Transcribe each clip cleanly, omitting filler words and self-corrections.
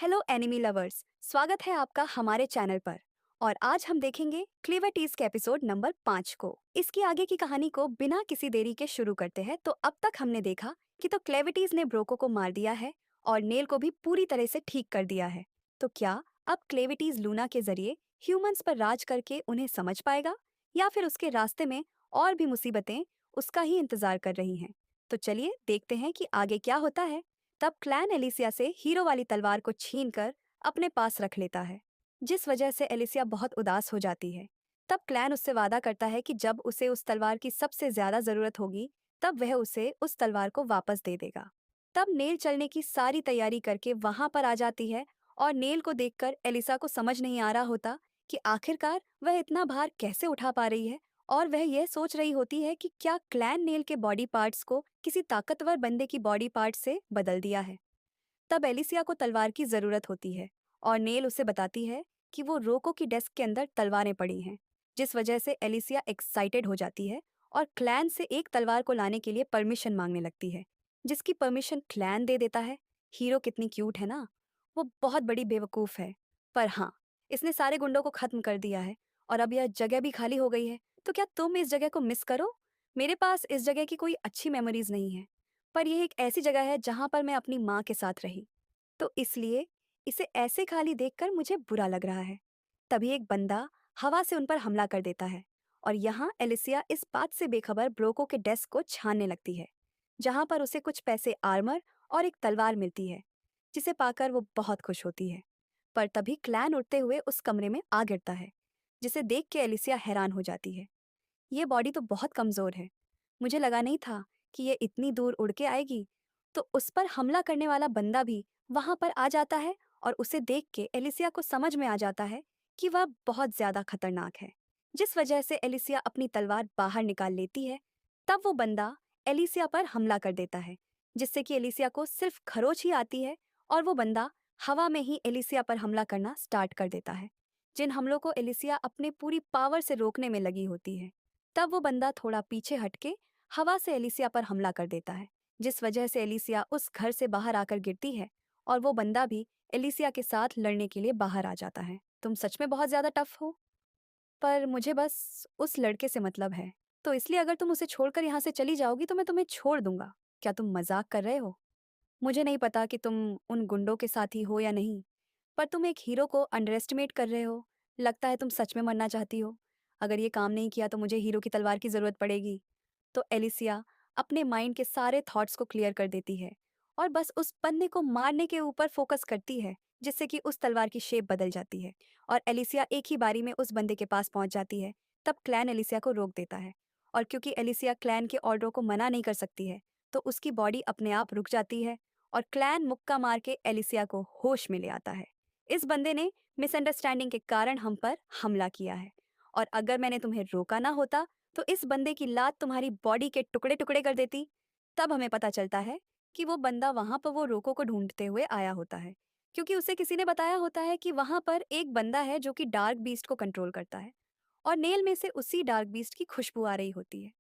Hello enemy lovers, स्वागत है आपका हमारे चैनल पर। और आज हम देखेंगे क्लेवर्टीज के एपिसोड नंबर 5 को। इसकी आगे की कहानी को बिना किसी देरी के शुरू करते हैं। तो अब तक हमने देखा कि तो क्लेवर्टीज ने ब्रोको को मार दिया है और नेल को भी पूरी तरह से ठीक कर दिया है। तो क्या अब क्लेवर्टीज लूना के जरिए ह्यूमंस पर राज करके उन्हें समझ पाएगा, या फिर उसके रास्ते में और भी मुसीबतें उसका ही इंतजार कर रही हैं? तो चलिए देखते हैं कि आगे क्या होता है। तब क्लैन एलिसिया से हीरो वाली तलवार को छीनकर अपने पास रख लेता है, जिस वजह से एलिसिया बहुत उदास हो जाती है। तब क्लैन उससे वादा करता है कि जब उसे उस तलवार की सबसे ज्यादा जरूरत होगी, तब वह उसे उस तलवार को वापस दे देगा। तब नेल चलने की सारी तैयारी करके वहां पर आ जाती है, और नेल को देखकर एलिसा को समझ नहीं आ रहा होता कि आखिरकार वह इतना भार कैसे उठा पा रही है। और वह यह सोच रही होती है कि क्या क्लैन नेल के बॉडी पार्ट्स को किसी ताकतवर बंदे की बॉडी पार्ट से बदल दिया है। तब एलिसिया को तलवार की जरूरत होती है, और नेल उसे बताती है कि वो रोको की डेस्क के अंदर तलवारें पड़ी हैं, जिस वजह से एलिसिया एक्साइटेड हो जाती है और क्लैन से एक तलवार को लाने के लिए परमिशन मांगने लगती है, जिसकी परमिशन क्लैन दे देता है। हीरो कितनी क्यूट है ना। वो बहुत बड़ी बेवकूफ है, पर हाँ, इसने सारे गुंडों को खत्म कर दिया है और अब यह जगह भी खाली हो गई है। तो क्या तुम इस जगह को मिस करो? मेरे पास इस जगह की कोई अच्छी मेमोरीज नहीं है, पर यह एक ऐसी जगह है जहां पर मैं अपनी माँ के साथ रही, तो इसलिए इसे ऐसे खाली देखकर मुझे बुरा लग रहा है। तभी एक बंदा हवा से उन पर हमला कर देता है, और यहाँ एलिसिया इस बात से बेखबर ब्रोको के डेस्क को छानने लगती है, जहां पर उसे कुछ पैसे, आर्मर और एक तलवार मिलती है, जिसे पाकर वो बहुत खुश होती है। पर तभी क्लैन उड़ते हुए उस कमरे में आ गिरता है, जिसे देख के एलिसिया हैरान हो जाती है। ये बॉडी तो बहुत कमजोर है, मुझे लगा नहीं था कि ये इतनी दूर उड़ के आएगी। तो उस पर हमला करने वाला बंदा भी वहां पर आ जाता है, और उसे देख के एलिसिया को समझ में आ जाता है कि वह बहुत ज्यादा खतरनाक है, जिस वजह से एलिसिया अपनी तलवार बाहर निकाल लेती है। तब वो बंदा एलिसिया पर हमला कर देता है, जिससे कि एलिसिया को सिर्फ खरोच ही आती है, और वो बंदा हवा में ही एलिसिया पर हमला करना स्टार्ट कर देता है, जिन हमलों को एलिसिया अपने पूरी पावर से रोकने में लगी होती है। तब वो बंदा थोड़ा पीछे हटके हवा से एलिसिया पर हमला कर देता है, जिस वजह से एलिसिया उस घर से बाहर आकर गिरती है, और वो बंदा भी एलिसिया के साथ लड़ने के लिए बाहर आ जाता है। तुम सच में बहुत ज्यादा टफ हो, पर मुझे बस उस लड़के से मतलब है, तो इसलिए अगर तुम उसे छोड़कर यहाँ से चली जाओगी तो मैं तुम्हें छोड़ दूंगा। क्या तुम मजाक कर रहे हो? मुझे नहीं पता कि तुम उन गुंडों के साथी हो या नहीं, पर तुम एक हीरो को अंडर एस्टिमेट कर रहे हो। लगता है तुम सच में मरना चाहती हो। अगर ये काम नहीं किया तो मुझे हीरो की तलवार की जरूरत पड़ेगी। तो एलिसिया अपने माइंड के सारे थॉट्स को क्लियर कर देती है, और बस उस बंदे को मारने के ऊपर फोकस करती है, जिससे कि उस तलवार की शेप बदल जाती है, और एलिसिया एक ही बारी में उस बंदे के पास पहुंच जाती है। तब क्लैन एलिसिया को रोक देता है, और क्योंकि एलिसिया क्लैन के ऑर्डरों को मना नहीं कर सकती है, तो उसकी बॉडी अपने आप रुक जाती है, और क्लैन मुक्का मार के एलिसिया को होश में ले आता है। इस बंदे ने मिसअंडरस्टैंडिंग के कारण हम पर हमला किया है, और अगर मैंने तुम्हें रोका ना होता तो इस बंदे की लात तुम्हारी बॉडी के टुकड़े टुकड़े कर देती। तब हमें पता चलता है कि वो बंदा वहां पर वो रोको को ढूंढते हुए आया होता है, क्योंकि उसे किसी ने बताया होता है कि वहां पर एक बंदा है जो कि डार्क बीस्ट को कंट्रोल करता है, और नेल में से उसी डार्क बीस्ट की खुशबू आ रही होती है,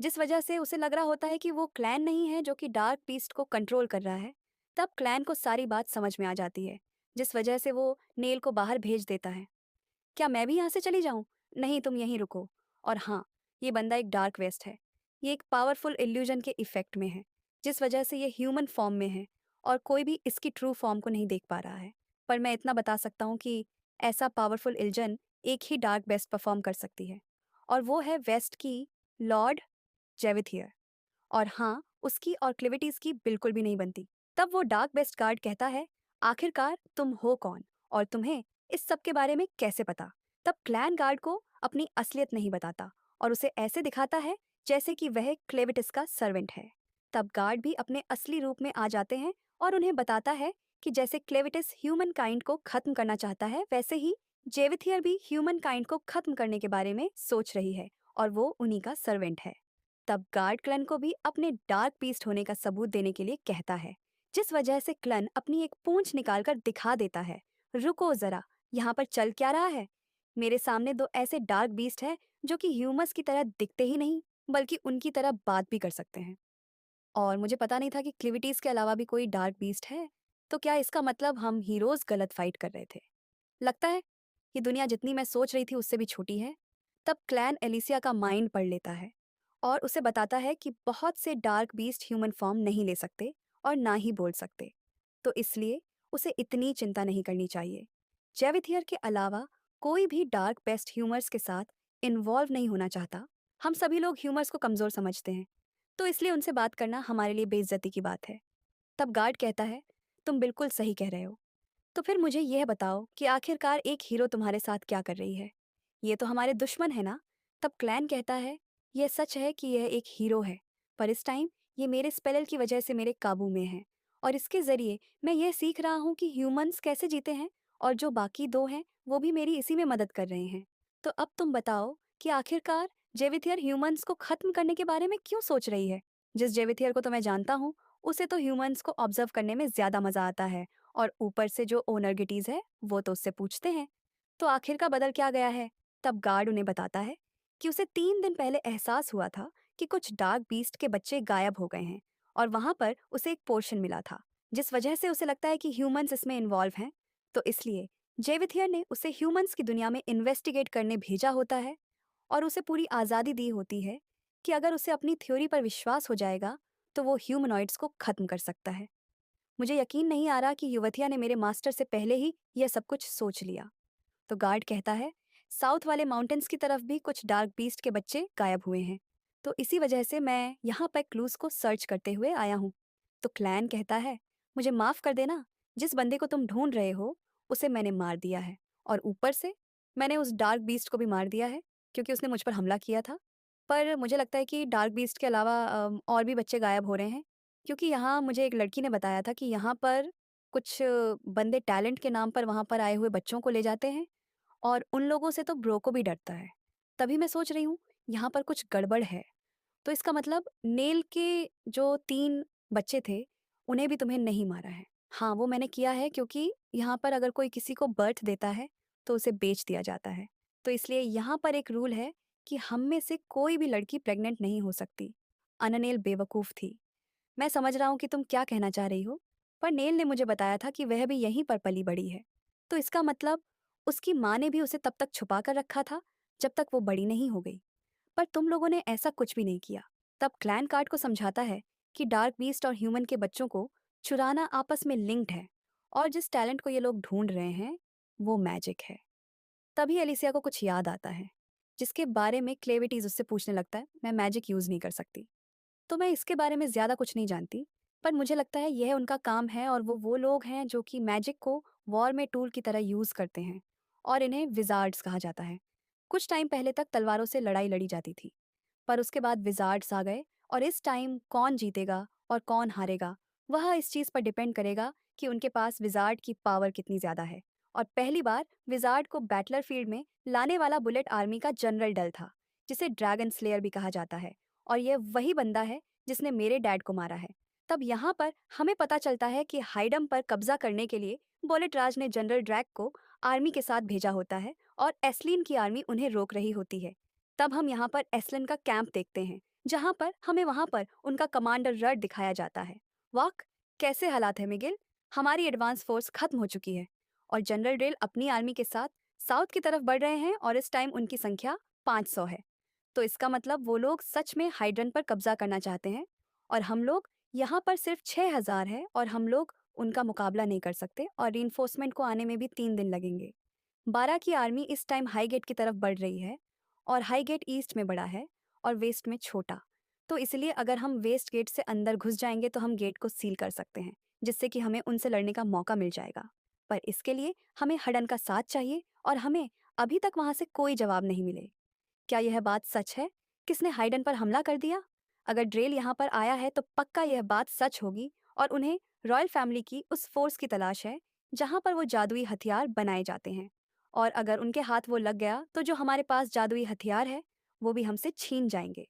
जिस वजह से उसे लग रहा होता है कि वो क्लैन नहीं है जो कि डार्क बीस्ट को कंट्रोल कर रहा है। तब क्लैन को सारी बात समझ में आ जाती है, जिस वजह से वो नेल को बाहर भेज देता है। क्या मैं भी यहाँ से चली जाऊँ? नहीं, तुम यहीं रुको। और हाँ, ये बंदा एक डार्क वेस्ट है। ये एक पावरफुल इल्यूजन के इफेक्ट में है, जिस वजह से ये ह्यूमन फॉर्म में है, और कोई भी इसकी ट्रू फॉर्म को नहीं देख पा रहा है। पर मैं इतना बता सकता हूँ कि ऐसा पावरफुल इल्जन एक ही डार्क बेस्ट परफॉर्म कर सकती है, और वो है वेस्ट की लॉर्ड जेविथियर। और हाँ, उसकी और क्लिविटीज की बिल्कुल भी नहीं बनती। तब वो डार्क बेस्ट गार्ड कहता है, आखिरकार तुम हो कौन, और तुम्हें इस सब के बारे में कैसे पता? तब क्लैन गार्ड को अपनी असलियत नहीं बताता, और उसे ऐसे दिखाता है जैसे कि वह क्लेविटिस का सर्वेंट है। तब गार्ड भी अपने असली रूप में आ जाते हैं, और उन्हें बताता है कि जैसे क्लेविटिस ह्यूमन काइंड को खत्म करना चाहता है, वैसे ही जेविथियर भी ह्यूमन काइंड को खत्म करने के बारे में सोच रही है, और वो उन्हीं का सर्वेंट है। तब गार्ड क्लन को भी अपने डार्क बीस्ट होने का सबूत देने के लिए कहता है, जिस वजह से क्लन अपनी एक पूंछ निकालकर दिखा देता है। रुको जरा, यहाँ पर चल क्या रहा है? मेरे सामने दो ऐसे डार्क बीस्ट हैं जो कि ह्यूमंस की तरह दिखते ही नहीं, बल्कि उनकी तरह बात भी कर सकते हैं। और मुझे पता नहीं था कि क्लिविटीज के अलावा भी कोई डार्क बीस्ट है। तो क्या इसका मतलब हम हीरोज गलत फाइट कर रहे थे? लगता है ये दुनिया जितनी मैं सोच रही थी उससे भी छोटी है। तब क्लैन एलिसिया का माइंड पढ़ लेता है और उसे बताता है कि बहुत से डार्क बीस्ट ह्यूमन फॉर्म नहीं ले सकते और ना ही बोल सकते। तो इसलिए उसे इतनी चिंता नहीं करनी चाहिए। जेविथियर के अलावा कोई भी डार्क बेस्ट ह्यूमर्स के साथ इन्वॉल्व नहीं होना चाहता। हम सभी लोग ह्यूमर्स को कमज़ोर समझते हैं, तो इसलिए उनसे बात करना हमारे लिए बेइज्जती की बात है। तब गार्ड कहता है, तुम बिल्कुल सही कह रहे हो। तो फिर मुझे यह बताओ कि आखिरकार एक हीरो तुम्हारे साथ क्या कर रही है? ये तो हमारे दुश्मन है ना? तब क्लैन कहता है, यह सच है कि यह एक हीरो है, पर इस टाइम ये मेरे स्पेल की वजह से मेरे काबू में है और इसके जरिए मैं यह सीख रहा हूँ कि ह्यूमंस कैसे जीते हैं और जो बाकी दो हैं वो भी मेरी इसी में मदद कर रहे हैं। तो अब तुम बताओ कि आखिरकार जेविथियर ह्यूमंस को खत्म करने के बारे में क्यों सोच रही है? जिस जेविथियर को तो मैं जानता हूँ, उसे तो ह्यूमंस को ऑब्जर्व करने में ज्यादा मजा आता है और ऊपर से जो ओनर गिटीज है वो तो उससे पूछते हैं, तो आखिर का बदल क्या गया है? तब गार्ड उन्हें बताता है कि उसे 3 दिन पहले एहसास हुआ था कि कुछ डार्क बीस्ट के बच्चे गायब हो गए हैं और वहां पर उसे एक पोर्शन मिला था, जिस वजह से उसे लगता है कि ह्यूमंस इसमें इन्वॉल्व हैं। तो इसलिए जेविथियर ने उसे ह्यूमंस की दुनिया में इन्वेस्टिगेट करने भेजा होता है और उसे पूरी आज़ादी दी होती है कि अगर उसे अपनी थ्योरी पर विश्वास हो जाएगा तो वो ह्यूमनॉइड्स को खत्म कर सकता है। मुझे यकीन नहीं आ रहा कि युवतिया ने मेरे मास्टर से पहले ही यह सब कुछ सोच लिया। तो गार्ड कहता है, साउथ वाले माउंटेन्स की तरफ भी कुछ डार्क बीस्ट के बच्चे गायब हुए हैं, तो इसी वजह से मैं यहाँ पर क्लूज को सर्च करते हुए आया हूँ। तो क्लैन कहता है, मुझे माफ कर देना, जिस बंदे को तुम ढूंढ रहे हो उसे मैंने मार दिया है और ऊपर से मैंने उस डार्क बीस्ट को भी मार दिया है क्योंकि उसने मुझ पर हमला किया था। पर मुझे लगता है कि डार्क बीस्ट के अलावा और भी बच्चे गायब हो रहे हैं, क्योंकि यहाँ मुझे एक लड़की ने बताया था कि यहाँ पर कुछ बंदे टैलेंट के नाम पर वहाँ पर आए हुए बच्चों को ले जाते हैं और उन लोगों से तो ब्रो को भी डरता है। तभी मैं सोच रही हूँ यहाँ पर कुछ गड़बड़ है। तो इसका मतलब नेल के जो 3 बच्चे थे, उन्हें भी तुम्हें नहीं मारा है। हाँ, वो मैंने किया है क्योंकि यहाँ पर अगर कोई किसी को बर्थ देता है, तो उसे बेच दिया जाता है। तो इसलिए यहाँ पर एक रूल है कि हम में से कोई भी लड़की प्रेग्नेंट नहीं हो सकती। अननेल बेवकूफ़ थी। मैं समझ रहा हूँ कि तुम क्या कहना चाह रही हो, पर नेल ने मुझे बताया था कि वह भी यहीं पर पली-बड़ी है। तो इसका मतलब उसकी माँ ने भी उसे तब तक छुपा कर रखा था, जब तक वो बड़ी नहीं हो गई। पर तुम लोगों ने ऐसा कुछ भी नहीं किया। तब क्लैन कार्ड को समझाता है कि डार्क बीस्ट और ह्यूमन के बच्चों को चुराना आपस में लिंक्ड है और जिस टैलेंट को ये लोग ढूंढ रहे हैं, वो मैजिक है। तभी एलिसिया को कुछ याद आता है, जिसके बारे में क्लेविटीज उससे पूछने लगता है, मैं मैजिक यूज़ नहीं कर सकती। तो मैं इसके बारे में ज़्यादा कुछ नहीं जानती, पर मुझे लगता है यह उनका काम है और वो लोग हैं जो कि मैजिक को वॉर में टूल की तरह यूज़ करते हैं और इन्हें विज़ार्ड्स कहा जाता है। कुछ टाइम पहले तक तलवारों से लड़ाई लड़ी जाती थी, पर उसके बाद विज़ार्ड्स आ गए और इस टाइम कौन जीतेगा और कौन हारेगा, वह इस चीज़ पर डिपेंड करेगा कि उनके पास विज़ार्ड की पावर कितनी ज़्यादा है। और पहली बार विज़ार्ड को बैटलर फील्ड में लाने वाला बुलेट आर्मी का जनरल डल था, जिसे ड्रैगन स्लेयर भी कहा जाता है और यह वही बंदा है जिसने मेरे डैड को मारा है। तब यहाँ पर हमें पता चलता है कि हाइडम पर कब्जा करने के लिए बुलेट राज ने जनरल ड्रैग को आर्मी के साथ भेजा होता है और एस्लिन की आर्मी उन्हें रोक रही होती है। तब हम यहाँ पर एस्लिन का कैंप देखते हैं, जहाँ पर हमें वहाँ पर उनका कमांडर रड दिखाया जाता है। वाक, कैसे हालात है मिगिल? हमारी एडवांस फोर्स खत्म हो चुकी है और जनरल रेल अपनी आर्मी के साथ साउथ की तरफ बढ़ रहे हैं और इस टाइम उनकी संख्या 500 है। तो इसका मतलब वो लोग सच में हाइड्रन पर कब्जा करना चाहते हैं और हम लोग यहाँ पर सिर्फ 6000 है और हम लोग उनका मुकाबला नहीं कर सकते और रीइंफोर्समेंट को आने में भी 3 दिन लगेंगे। 12 की आर्मी इस टाइम हाई गेट की तरफ बढ़ रही है और हाई गेट ईस्ट में बड़ा है और वेस्ट में छोटा। तो इसलिए अगर हम वेस्ट गेट से अंदर घुस जाएंगे तो हम गेट को सील कर सकते हैं, जिससे कि हमें उनसे लड़ने का मौका मिल जाएगा। पर इसके लिए हमें हडन का साथ चाहिए और हमें अभी तक वहां से कोई जवाब नहीं मिले। क्या यह बात सच है? किसने हाइडन पर हमला कर दिया? अगर ड्रेल यहाँ पर आया है तो पक्का यह बात सच होगी और उन्हें रॉयल फैमिली की उस फोर्स की तलाश है जहाँ पर वो जादुई हथियार बनाए जाते हैं। और अगर उनके हाथ वो लग गया तो जो हमारे पास जादुई हथियार है वो भी हमसे छीन जाएंगे।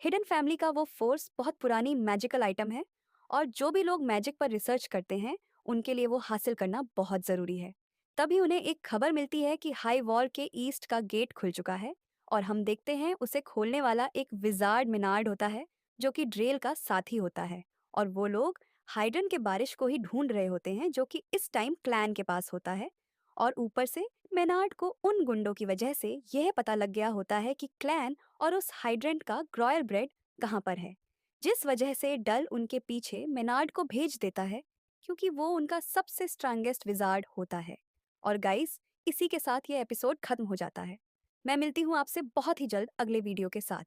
हिडन फैमिली का वो फोर्स बहुत पुरानी मैजिकल आइटम है और जो भी लोग मैजिक पर रिसर्च करते हैं उनके लिए वो हासिल करना बहुत ज़रूरी है। तभी उन्हें एक खबर मिलती है कि हाई वॉल के ईस्ट का गेट खुल चुका है और हम देखते हैं उसे खोलने वाला एक विजार्ड मिनार्ड होता है, जो कि ड्रेल का साथी होता है और वो लोग हाइड्रन के बारिश को ही ढूंढ रहे होते हैं जो कि इस टाइम क्लैन के पास होता है। और ऊपर से मेनार्ड को उन गुंडों की वजह से यह पता लग गया होता है कि क्लैन और उस हाइड्रेंट का ग्रॉयल ब्रेड कहाँ पर है, जिस वजह से डल उनके पीछे मेनार्ड को भेज देता है क्योंकि वो उनका सबसे स्ट्रांगेस्ट विजार्ड होता है। और गाइस, इसी के साथ ये एपिसोड खत्म हो जाता है। मैं मिलती हूँ आपसे बहुत ही जल्द अगले वीडियो के साथ।